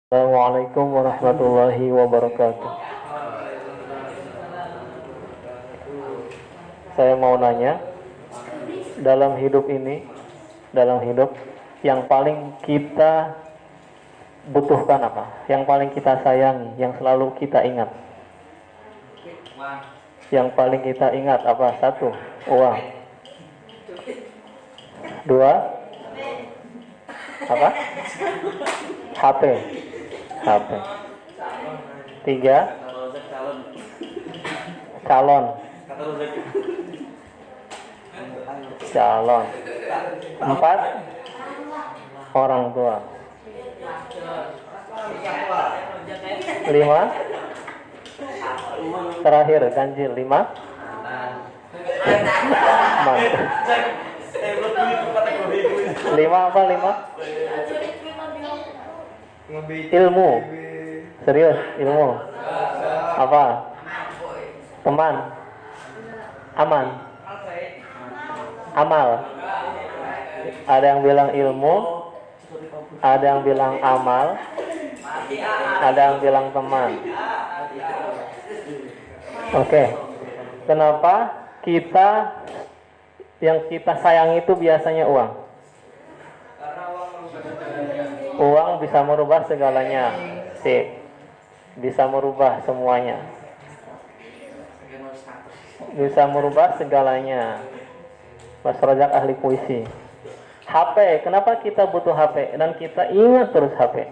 Assalamualaikum warahmatullahi wabarakatuh. Saya mau nanya, dalam hidup ini, dalam hidup yang paling kita butuhkan apa? Yang paling kita sayangi, yang selalu kita ingat. Yang paling kita ingat apa? Satu, uang. Dua, apa? HP. HP. Tiga, calon. Calon. Empat, orang tua. Lima, terakhir ganjil. Lima, lima apa lima? Ilmu. Serius, ilmu. Apa? Teman. Aman. Amal. Ada yang bilang ilmu, ada yang bilang amal, ada yang bilang teman. Oke. Kenapa yang kita sayang itu biasanya uang? Uang bisa merubah segalanya. Bisa merubah semuanya. Bisa merubah segalanya. Mas Rojak ahli puisi. HP, kenapa kita butuh HP dan kita ingat terus HP?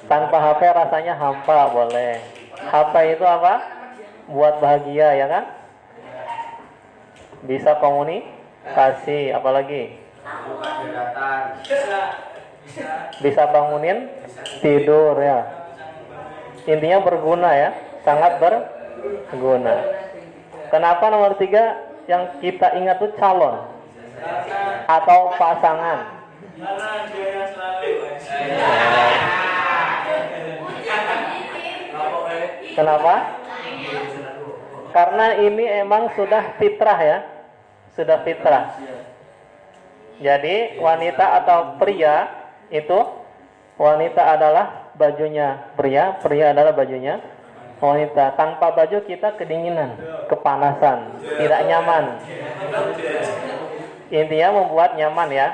Tanpa HP rasanya hampa, boleh. HP itu apa? Buat bahagia, ya kan? Bisa komunikasi, apalagi? Bisa bangunin tidur, ya. Intinya berguna, ya. Sangat berguna. Kenapa nomor 3 yang kita ingat itu calon atau pasangan? Kenapa? Karena ini emang sudah fitrah, ya. Sudah fitrah. Jadi wanita atau pria itu, wanita adalah bajunya pria, pria adalah bajunya wanita. Tanpa baju kita kedinginan, kepanasan, tidak nyaman. Intinya membuat nyaman, ya.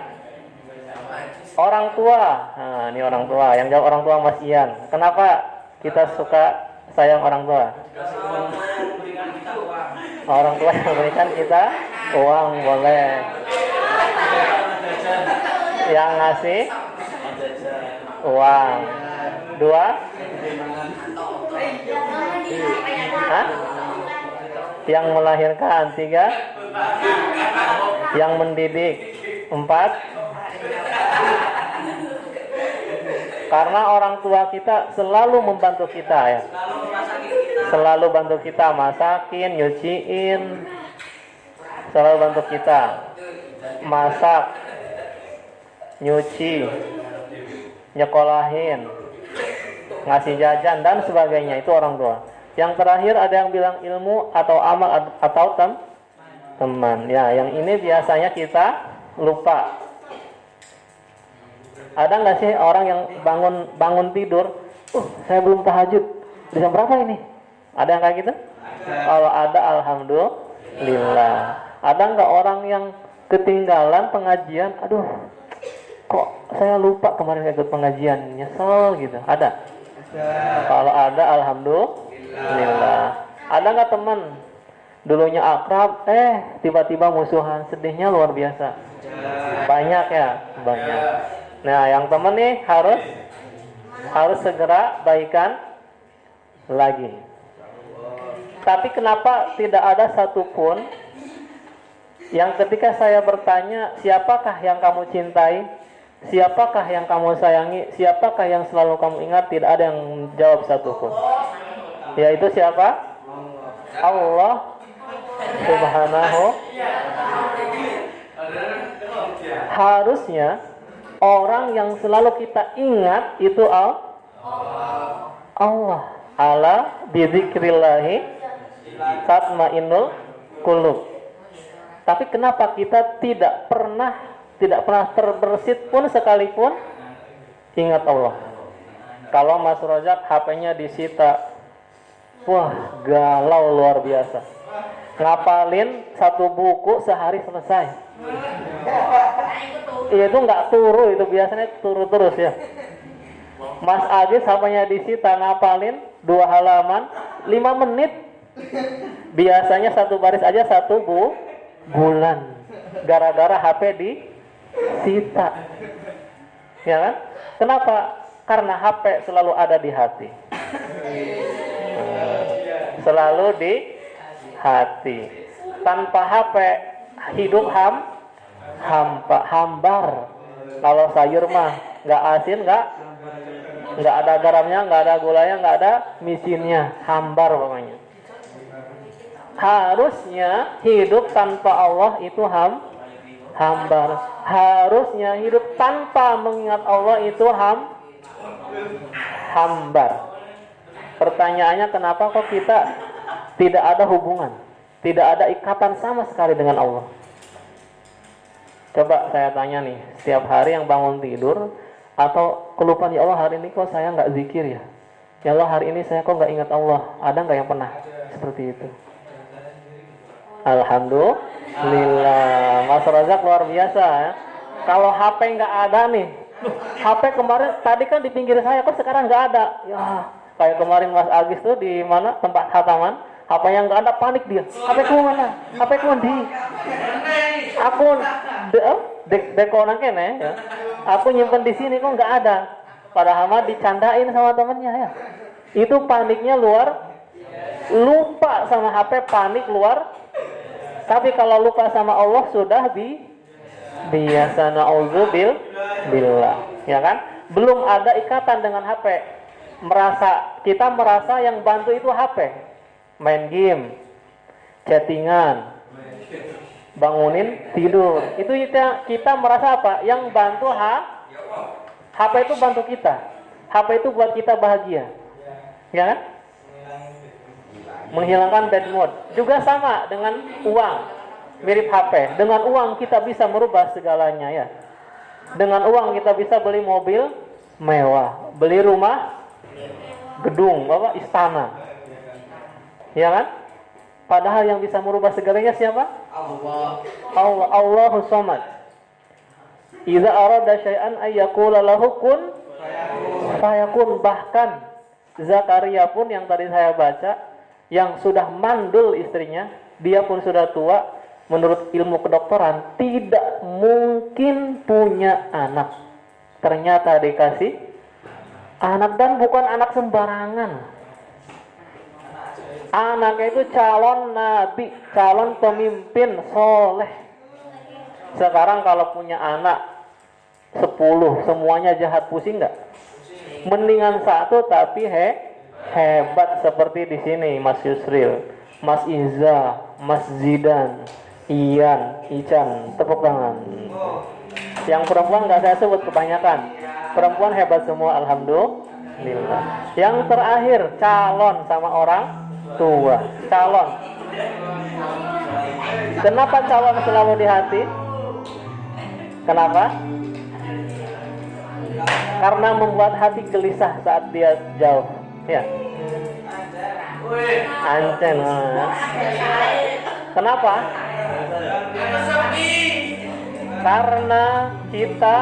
Orang tua, nah ini orang tua. Yang jawab orang tua Mas Ian. Kenapa kita suka sayang orang tua? Orang tua yang memberikan kita uang, boleh. Yang ngasih uang. 2, hah? Yang melahirkan. 3, yang mendidik. 4, karena orang tua kita selalu membantu kita, ya. Selalu bantu kita masakin, nyuciin. Selalu bantu kita masak, nyuci, nyekolahin, ngasih jajan dan sebagainya. Itu orang tua. Yang terakhir ada yang bilang ilmu atau amal atau teman. Ya, yang ini biasanya kita lupa. Ada nggak sih orang yang bangun tidur, saya belum tahajud, di jam berapa ini? Ada yang kayak gitu? Kalau ada, alhamdulillah. Ada nggak orang yang ketinggalan pengajian? Aduh, kok saya lupa kemarin ikut pengajian, nyesel gitu. Ada? Kalau ada, alhamdulillah. Ada nggak teman dulunya akrab, tiba-tiba musuhan, sedihnya luar biasa? Banyak, ya, banyak. Nah, yang teman nih harus segera baikan lagi. Tapi kenapa tidak ada satupun yang ketika saya bertanya, siapakah yang kamu cintai? Siapakah yang kamu sayangi? Siapakah yang selalu kamu ingat? Tidak ada yang jawab satupun. Yaitu siapa? Allah Subhanahu. Harusnya orang yang selalu kita ingat itu Allah. Ala bidzikrillahi tatmainnul qulub. Tapi kenapa kita tidak pernah terbersit pun sekalipun ingat Allah? Kalau Mas Rojak HP-nya disita, wah galau luar biasa. Ngapalin satu buku sehari selesai. Itu nggak turu, itu biasanya turu terus ya. Mas Agis HP-nya disita, ngapalin 2 halaman 5 menit. Biasanya satu baris aja 1 bulan. Gara-gara HP disita. Ya kan? Kenapa? Karena HP selalu ada di hati. Selalu di hati. Tanpa HP hidup hambar. Kalau sayur mah nggak asin, nggak ada garamnya, nggak ada gulanya, nggak ada micinnya, hambar pokoknya. Harusnya hidup tanpa Allah itu hambar. Harusnya hidup tanpa mengingat Allah itu hambar. Pertanyaannya, kenapa kok kita tidak ada hubungan, tidak ada ikatan sama sekali dengan Allah? Coba saya tanya nih, setiap hari yang bangun tidur atau kelupaan, ya Allah hari ini kok saya nggak zikir ya? Ya Allah hari ini saya kok nggak ingat Allah? Ada nggak yang pernah seperti itu? Alhamdulillah, Mas Razak luar biasa ya. Kalau HP nggak ada nih, HP kemarin tadi kan di pinggir saya, kok sekarang nggak ada? Ya, kayak kemarin Mas Agis tuh di mana tempat khataman, HP yang nggak ada, panik dia. HP ku mana? HP ku di? Aku dekonan kene ya. Aku nyimpen di sini kok nggak ada. Padahal mah dicandain sama temennya ya. Itu paniknya lupa sama HP, panik luar. Tapi kalau lupa sama Allah sudah biasa, na'udzubillah, ya kan? Belum ada ikatan dengan HP. Kita merasa yang bantu itu HP. Main game, chattingan, bangunin tidur. Itu kita merasa apa? Yang bantu HP itu bantu kita. HP itu buat kita bahagia. Ya kan? Menghilangkan bad mood. Juga sama dengan uang, mirip HP. Dengan uang kita bisa merubah segalanya ya. Dengan uang kita bisa beli mobil mewah, beli rumah, gedung, istana. Ya kan? Padahal yang bisa merubah segalanya siapa? Allah. Allahu Samad. Idza arada syai'an ayyaqula lahu kun fayakun. Bahkan Zakaria pun yang tadi saya baca, yang sudah mandul istrinya, dia pun sudah tua, menurut ilmu kedokteran tidak mungkin punya anak. Ternyata dikasih anak, dan bukan anak sembarangan. Anaknya itu calon nabi, calon pemimpin soleh. Sekarang kalau punya anak 10 semuanya jahat, pusing nggak? Mendingan 1 tapi hebat seperti di sini, Mas Yusril, Mas Iza, Mas Zidan, Ian, Ican, tepuk tangan. Yang perempuan nggak saya sebut, kebanyakan perempuan hebat semua, alhamdulillah. Yang terakhir calon sama orang tua, calon. Kenapa calon selalu di hati? Kenapa? Karena membuat hati gelisah saat dia jauh. Ya. Ancen. Kenapa? Karena kita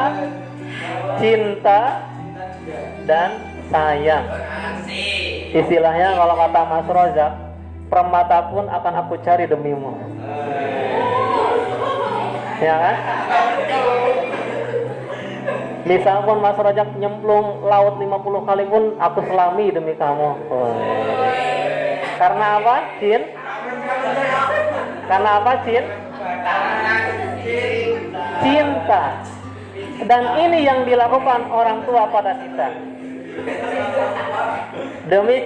cinta dan sayang. Istilahnya kalau kata Mas Rozak, permata pun akan aku cari demimu. Ya kan? Misal pun Mas Rojak nyemplung laut 50 kali pun aku selami demi kamu. Karena apa? Karena apa? Cinta. Dan ini yang dilakukan orang tua pada kita. Demi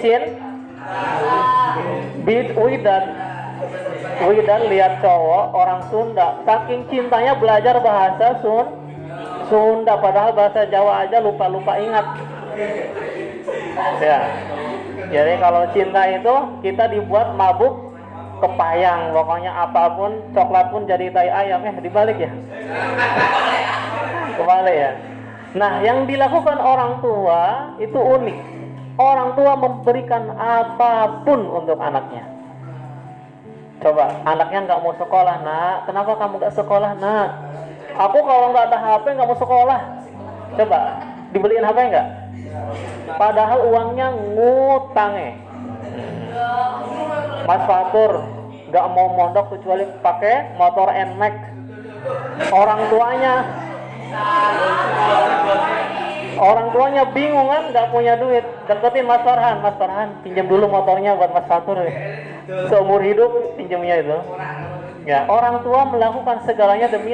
Widan lihat cowok orang Sunda, saking cintanya belajar bahasa Sunda, padahal bahasa Jawa aja lupa ingat. Ya. Jadi kalau cinta itu kita dibuat mabuk kepayang, pokoknya apapun, coklat pun jadi tai ayam. Dibalik ya. Kebalik ya. Nah, yang dilakukan orang tua itu unik. Orang tua memberikan apapun untuk anaknya. Coba, anaknya nggak mau sekolah, nak. Kenapa kamu nggak sekolah, nak? Aku kalau nggak ada HP nggak mau sekolah. Coba, dibeliin HP nggak? Padahal uangnya ngutangnya. Mas Fatur nggak mau mondok kecuali pakai motor NMAX. Orang tuanya bingung kan, nggak punya duit. Deketin Mas Farhan, Mas Farhan pinjam dulu motornya buat Mas Fatur. Seumur hidup pinjamnya itu. Ya, orang tua melakukan segalanya demi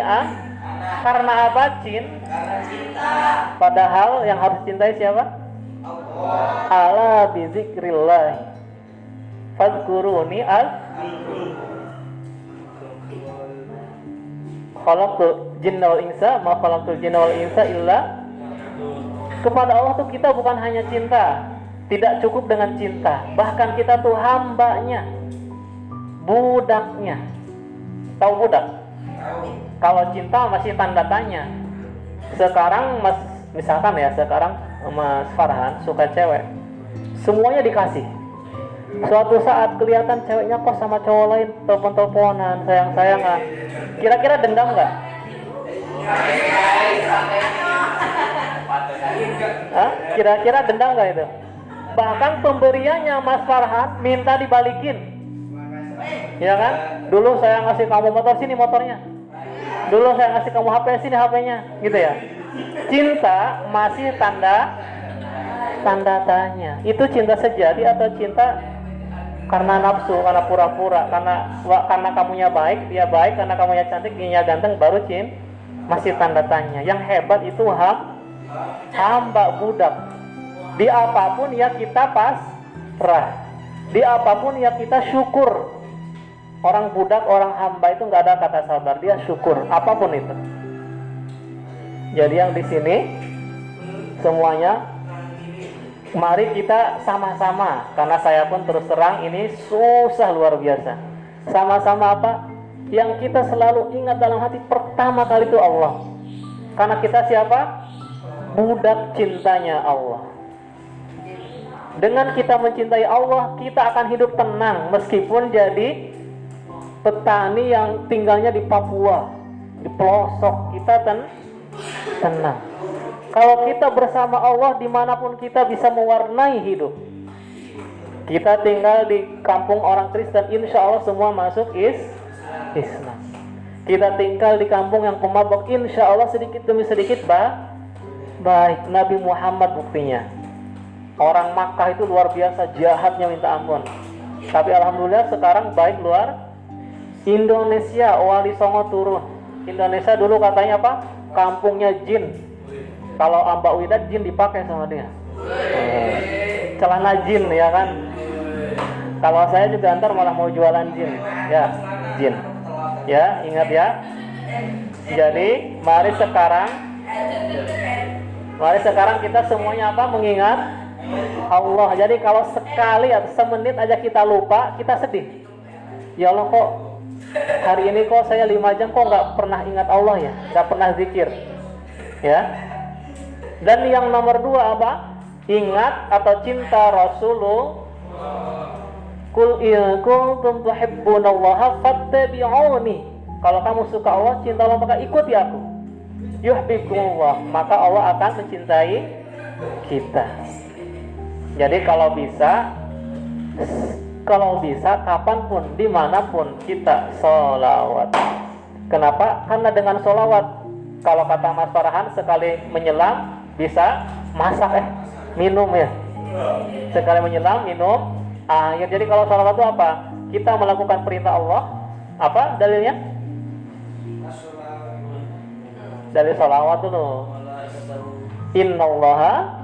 karena apa? Cinta. Padahal yang harus cintai siapa? Ala bizikrillah. Fadhkuruni khalaqtul jinna wal insa ma khalaqtul jinna wal insa illa. Kepada Allah tuh kita bukan hanya cinta, tidak cukup dengan cinta, bahkan kita tuh hambanya, budaknya. Tahu budak? Kalau cinta masih tanda tanya. Sekarang misalkan ya, sekarang Mas Farhan suka cewek, semuanya dikasih. Suatu saat kelihatan ceweknya kok sama cowok lain, telepon-teleponan, sayang-sayangan. Kira-kira dendam nggak? Kira-kira dendam nggak itu? Bahkan pemberiannya Mas Farhan minta dibalikin, ya kan? Dulu saya ngasih kamu motor, sini motornya. Dulu saya ngasih kamu HP, sini HP-nya, gitu ya. Cinta masih tanda tanya. Itu cinta sejati atau cinta karena nafsu, karena pura-pura, karena kamunya baik, dia baik, karena kamunya cantik, dia ganteng, baru cinta? Masih tanda tanya. Yang hebat itu hamba budak. Di apapun ya kita pasrah. Di apapun ya kita syukur. Orang budak, orang hamba itu nggak ada kata sabar, dia syukur apapun itu. Jadi yang di sini semuanya, mari kita sama-sama, karena saya pun terus terang ini susah luar biasa. Sama-sama apa? Yang kita selalu ingat dalam hati pertama kali itu Allah. Karena kita siapa? Budak cintanya Allah. Dengan kita mencintai Allah, kita akan hidup tenang meskipun jadi petani yang tinggalnya di Papua, di pelosok. Kita tenang. Kalau kita bersama Allah, dimanapun kita bisa mewarnai hidup. Kita tinggal di kampung orang Kristen, insya Allah semua masuk Islam. Kita tinggal di kampung yang pemabok, insya Allah sedikit demi sedikit baik. Nabi Muhammad buktinya. Orang Makkah itu luar biasa jahatnya minta ampun. Tapi alhamdulillah sekarang baik luar. Indonesia, Wali Songo turun. Indonesia dulu katanya apa? Kampungnya jin. Kalau Mbak Wida jin dipakai sama dia. Celana jin ya kan. Kalau saya juga ntar malah mau jualan jin. Ya, jin. Ya, ingat ya. Jadi mari sekarang kita semuanya apa? Mengingat Allah. Jadi kalau sekali atau semenit aja kita lupa, kita sedih. Ya Allah, kok hari ini kok saya 5 jam kok nggak pernah ingat Allah ya, nggak pernah zikir, ya. Dan yang nomor 2 apa? Ingat atau cinta Rasulullah. Qul in kuntum tuhibbunallaha fattabi'uni. Kalau kamu suka Allah, cinta Allah, maka ikuti aku. Yuhibbukumullah, maka Allah akan mencintai kita. Jadi kalau bisa kapanpun, dimanapun kita sholawat. Kenapa? Karena dengan sholawat, kalau kata Mas Farhan, sekali menyelam bisa masak minum ya. Sekali menyelam minum air. Jadi kalau sholawat itu apa? Kita melakukan perintah Allah. Apa dalilnya? Dalil sholawat dulu. Innallaha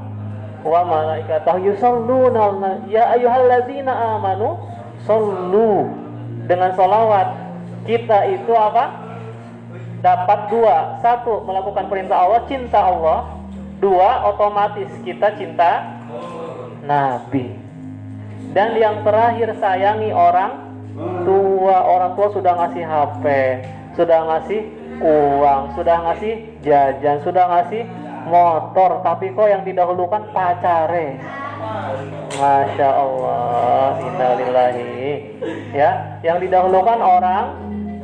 wa malaikatahu yusholluna ya ayyuhallazina amanu shollu. Dengan sholawat kita itu apa? Dapat 2. 1, melakukan perintah Allah, cinta Allah. 2, otomatis kita cinta Nabi. Dan yang terakhir, sayangi orang tua, orang tua sudah ngasih HP, sudah ngasih uang, sudah ngasih jajan, sudah ngasih motor, tapi kok yang didahulukan pacare. Masya Allah, innalillahi. Ya, yang didahulukan orang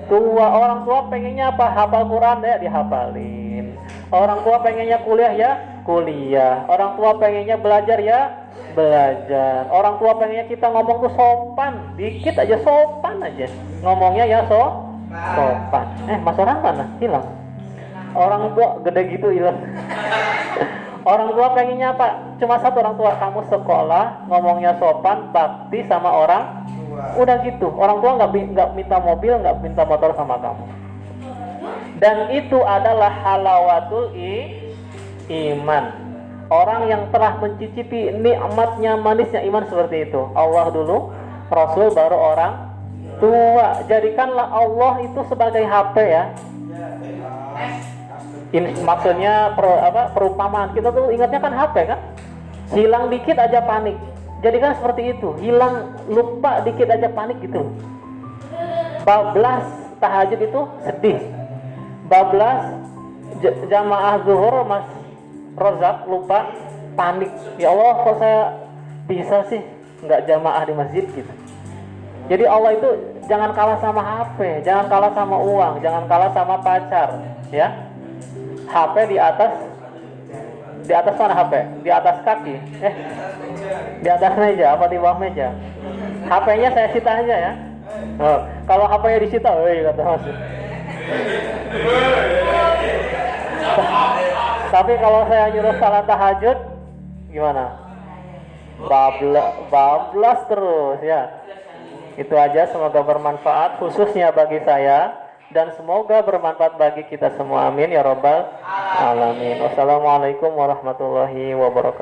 tua. Orang tua pengennya apa? Hafal Quran ya, dihafalin. Orang tua pengennya kuliah ya, kuliah. Orang tua pengennya belajar ya, belajar. Orang tua pengennya kita ngomong tuh sopan, dikit aja sopan aja. Ngomongnya ya sopan. Mas orang mana? Hilang. Orang tua gede gitu hilang. Orang tua pengennya apa? Cuma satu, orang tua kamu sekolah, ngomongnya sopan, bakti sama orang. Udah gitu. Orang tua nggak minta mobil, nggak minta motor sama kamu. Dan itu adalah halawatul iman. Orang yang telah mencicipi nikmatnya, manisnya iman seperti itu. Allah dulu, Rasul baru orang tua. Jadikanlah Allah itu sebagai HP ya. Maksudnya perumpamaan. Kita tuh ingatnya kan HP kan. Hilang dikit aja panik. Jadikan seperti itu. Hilang lupa dikit aja panik gitu. Bablas tahajud itu sedih. Bablas jamaah zuhur Mas Rozak lupa panik. Ya Allah, kok saya bisa sih nggak jamaah di masjid gitu. Jadi Allah itu jangan kalah sama HP, jangan kalah sama uang, jangan kalah sama pacar, ya. HP di atas mana HP? Di atas kaki, di atas meja apa di bawah meja? HP-nya saya sita aja ya. Kalau HP-nya disita, kata Mas. Tapi kalau saya nyuruh salat tahajud, gimana? Bablas terus ya. Itu aja, semoga bermanfaat khususnya bagi saya. Dan semoga bermanfaat bagi kita semua. Amin ya rabbal alamin. Wassalamualaikum warahmatullahi wabarakatuh.